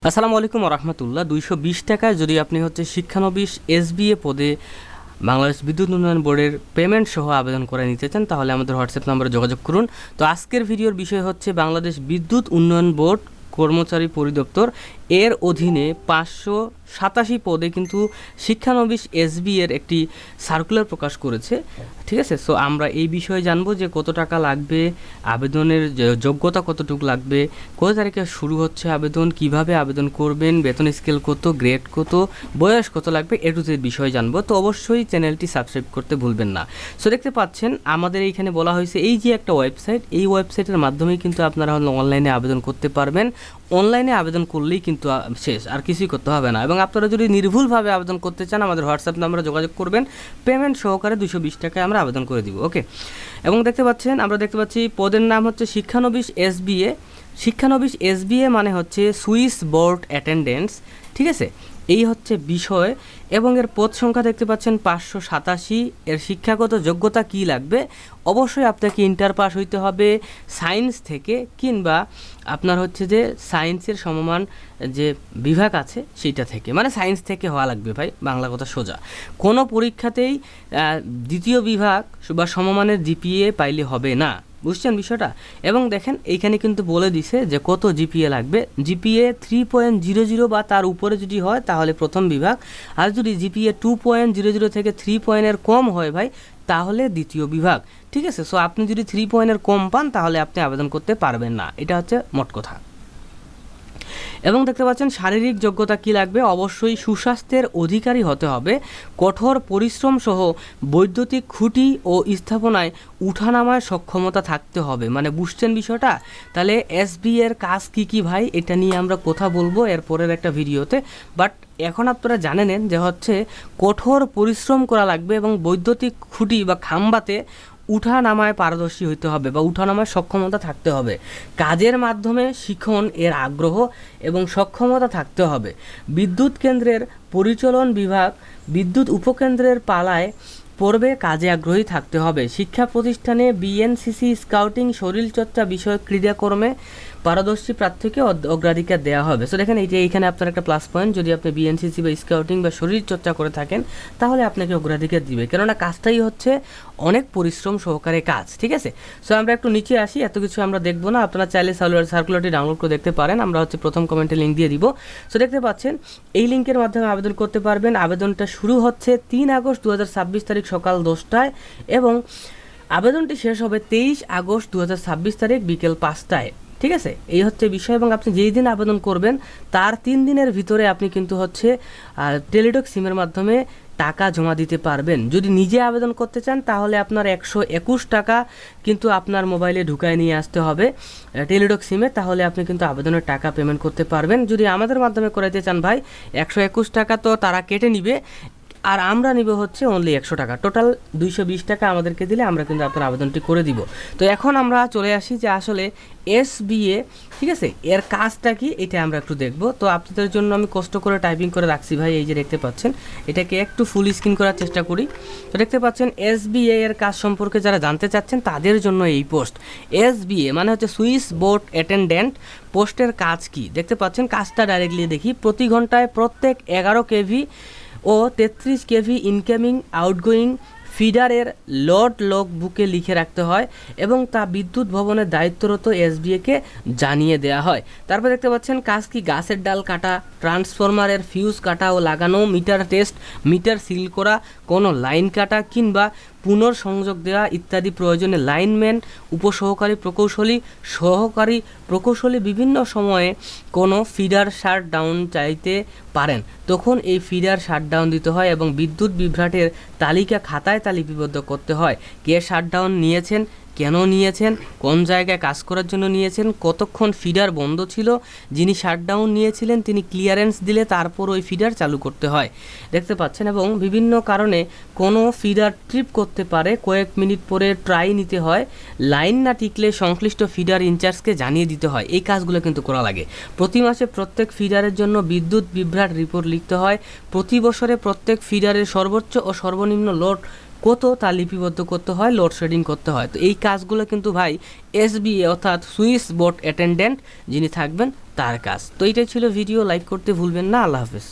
আসসালামু আলাইকুম রহমতুল্লাহ। 220 টাকায় যদি আপনি শিক্ষানবিশ এসবিএ পদে বাংলাদেশ বিদ্যুৎ উন্নয়ন বোর্ডের পেমেন্ট সহ আবেদন করে নিতে চান তাহলে আমাদের হোয়াটসঅ্যাপ নম্বরে যোগাযোগ করুন। তো আজকের ভিডিওর বিষয় হচ্ছে বাংলাদেশ বিদ্যুৎ উন্নয়ন বোর্ড কর্মচারী পরিদপ্তর এর অধীনে 587 পদে কিন্তু শিক্ষানবিশ এসবি এর একটি সার্কুলার প্রকাশ করেছে। ঠিক আছে, সো আমরা এই বিষয়ে জানবো যে কত টাকা লাগবে, আবেদনের যোগ্যতা কতটুকু লাগবে, কত তারিখে শুরু হচ্ছে আবেদন, কিভাবে আবেদন করবেন, বেতন স্কেল কত, গ্রেড কত, বয়স কত লাগবে, এ টু জেড বিষয়ে জানবো। তো অবশ্যই চ্যানেলটি সাবস্ক্রাইব করতে ভুলবেন না। সো দেখতে পাচ্ছেন আমাদের এইখানে বলা হয়েছে এই যে একটা ওয়েবসাইট, এই ওয়েবসাইটের মাধ্যমেই কিন্তু আপনারা অনলাইনে আবেদন করতে পারবেন। অনলাইনে আবেদন করলেই কিন্তু শেষ, আর কিছুই করতে হবে না। এবং আপনারা যদি নির্ভুলভাবে আবেদন করতে চান আমাদের হোয়াটসঅ্যাপ নাম্বারে যোগাযোগ করবেন, পেমেন্ট সহকারে 220 টাকায় আমরা আবেদন করে দিব। ওকে, এবং আমরা দেখতে পাচ্ছি পদের নাম হচ্ছে শিক্ষানবিশ এসবিএ। শিক্ষানবিশ এসবিএ মানে হচ্ছে সুইস বোর্ড অ্যাটেন্ডেন্স। ঠিক আছে, এই হচ্ছে বিষয়। এবং এর পদ সংখ্যা দেখতে পাচ্ছেন 587। এর শিক্ষাগত যোগ্যতা কি লাগবে, অবশ্যই আপনাকে ইন্টার পাস হইতে হবে সায়েন্স থেকে, কিংবা আপনার যে সায়েন্সের সমমান যে বিভাগ আছে সেইটা থেকে, মানে সায়েন্স থেকে হওয়া লাগবে ভাই, বাংলা কথা সোজা। কোনো পরীক্ষাতেই দ্বিতীয় বিভাগ বা সমমানের জিপিএ পাইলে হবে না, বুঝছেন বিষয়টা। এবং দেখেন এইখানে কিন্তু বলে দিছে যে কত জিপিএ লাগবে। জিপিএ 3.00 বা তার উপরে যদি হয় তাহলে প্রথম বিভাগ, আর যদি জিপিএ 2.00 থেকে 3 পয়েন্টের কম হয় ভাই তাহলে দ্বিতীয় বিভাগ। ঠিক আছে, সো আপনি যদি 3 পয়েন্টের কম পান তাহলে আপনি আবেদন করতে পারবেন না, এটা হচ্ছে মোট কথা। এবং দেখতে পাচ্ছেন শারীরিক যোগ্যতা কি লাগবে, অবশ্যই সুস্বাস্থ্যের অধিকারী হতে হবে, কঠোর পরিশ্রম সহ বৈদ্যুতিক খুঁটি ও স্থাপনায় উঠানামায় সক্ষমতা থাকতে হবে। মানে বুঝছেন বিষয়টা। তাহলে এসবি এর কাজ কি কি ভাই, এটা নিয়ে আমরা কথা বলবো এরপরের একটা ভিডিওতে। বাট এখন আপনারা জানে নেন যে কঠোর পরিশ্রম করা লাগবে এবং বৈদ্যুতিক খুঁটি বা খাম্বাতে উঠানামায় পারদর্শী হইতে হবে বা উঠানামায় সক্ষমতা থাকতে হবে। কাজের মাধ্যমে শিখন এর আগ্রহ এবং সক্ষমতা থাকতে হবে। বিদ্যুৎ কেন্দ্রের পরিচালন বিভাগ, বিদ্যুৎ উপকেন্দ্রের পালায় পড়বে কাজে আগ্রহী থাকতে হবে। শিক্ষা প্রতিষ্ঠানে বিএনসিসি, স্কাউটিং, শরীরচর্চা বিষয়ক ক্রীড়াকর্মে পারদর্শী প্রার্থীকে অগ্রাধিকার দেওয়া হবে। সো দেখেন এইখানে আপনার একটা প্লাস পয়েন্ট, যদি আপনি বিএনসিসি বা স্কাউটিং বা শরীরচর্চা করে থাকেন তাহলে আপনাকে অগ্রাধিকার দিবে, কেননা কাজটাই অনেক পরিশ্রম সহকারে কাজ। ঠিক আছে, সো আমরা একটু নিচে আসি, এত কিছু আমরা দেখবো না, আপনারা চাইলে সার্কুলারটি ডাউনলোড করে দেখতে পারেন। আমরা প্রথম কমেন্টে লিঙ্ক দিয়ে দিব। সো দেখতে পাচ্ছেন এই লিঙ্কের মাধ্যমে আবেদন করতে পারবেন। আবেদনটা শুরু হচ্ছে 3 আগস্ট 2026 তারিখ সকাল 10টায় এবং আবেদনটি শেষ হবে 23 আগস্ট 2026 তারিখ বিকেল 5টায়। ঠিক আছে, এই হচ্ছে বিষয়। এবং আপনি যেই দিন আবেদন করবেন তার 3 দিনের ভিতরে আপনি কিন্তু টেলিটক সিমের মাধ্যমে টাকা জমা দিতে পারবেন। যদি নিজে আবেদন করতে চান তাহলে আপনার 121 টাকা কিন্তু আপনার মোবাইলে ঢুকায় নিয়ে আসতে হবে টেলিটক সিমে, তাহলে আপনি কিন্তু আবেদনের টাকা পেমেন্ট করতে পারবেন। যদি আমাদের মাধ্যমে করাইতে চান ভাই 121 টাকা তো তারা কেটে নিবে, আর আমরা নিব অনলি 100 টাকা, টোটাল 220 টাকা আমাদেরকে দিলে আমরা কিন্তু আপনার আবেদনটি করে দিব। তো এখন আমরা চলে আসি যে আসলে এসবিএ, ঠিক আছে, এর কাজটা কি এটা আমরা একটু দেখব। তো আপনাদের জন্য আমি কষ্ট করে টাইপিং করে রাখছি ভাই, এই যে দেখতে পাচ্ছেন, এটাকে একটু ফুল স্ক্রিন করার চেষ্টা করি। তো দেখতে পাচ্ছেন এসবিএ এর কাজ সম্পর্কে যারা জানতে চাচ্ছেন তাদের জন্য এই পোস্ট। এসবিএ মানে সুইস বোর্ড অ্যাটেন্ডেন্ট। পোস্টের কাজ কি দেখতে পাচ্ছেন, কাজটা ডাইরেক্টলি দেখি। প্রতি ঘন্টায় প্রত্যেক 11 কেভি ও 33 কেভি ইনকামিং আউটগোয়িং ফিডারের লোড লগ বুকে লিখে রাখতে হয় এবং তা বিদ্যুৎ ভবনের দায়িত্বরত এসবিএকে জানিয়ে দেওয়া হয়। তারপর দেখতে পাচ্ছেন কাজ কি, গাছের ডাল কাটা, ট্রান্সফরমারের ফিউজ কাটা ও লাগানো, মিটার টেস্ট, মিটার সিল করা, কোনো লাইন কাটা কিংবা পুনর্সংযোগ দেওয়া ইত্যাদি প্রয়োজনে লাইনম্যান, উপসহকারী প্রকৌশলী, সহকারী প্রকৌশলী বিভিন্ন সময়ে কোনো ফিডার শাটডাউন চাইতে পারেন, তখন এই ফিডার শাটডাউন দিতে হয় এবং বিদ্যুৎ বিভ্রাটের তালিকা খাতায় তা লিপিবদ্ধ করতে হয়। কে শাটডাউন নিয়েছেন, কেন নিয়েছেন, কোন জায়গায় কাজ করার জন্য নিয়েছেন, কতক্ষণ ফিডার বন্ধ ছিল, যিনি শাটডাউন নিয়েছিলেন তিনি ক্লিয়ারেন্স দিলে তারপর ওই ফিডার চালু করতে হয় দেখতে পাচ্ছেন। এবং বিভিন্ন কারণে কোনো ফিডার ট্রিপ করতে পারে, কয়েক মিনিট পরে ট্রাই নিতে হয়, লাইন না টিকলে সংশ্লিষ্ট ফিডার ইনচার্জকে জানিয়ে দিতে হয়। এই কাজগুলো কিন্তু করা লাগে। প্রতি মাসে প্রত্যেক ফিডারের জন্য বিদ্যুৎ বিভ্রাট রিপোর্ট লিখতে হয়। প্রতি বছরে প্রত্যেক ফিডারের সর্বোচ্চ ও সর্বনিম্ন লোড কত তা লিপিবদ্ধ করতে হয়, লোডশেডিং করতে হয়। তো এই কাজগুলো কিন্তু ভাই এসবিএ অর্থাৎ সুইচ বোর্ড অ্যাটেন্ডেন্ট যিনি থাকবেন তার কাজ। তো এইটাই ছিল ভিডিও, লাইক করতে ভুলবেন না। আল্লাহ হাফেজ।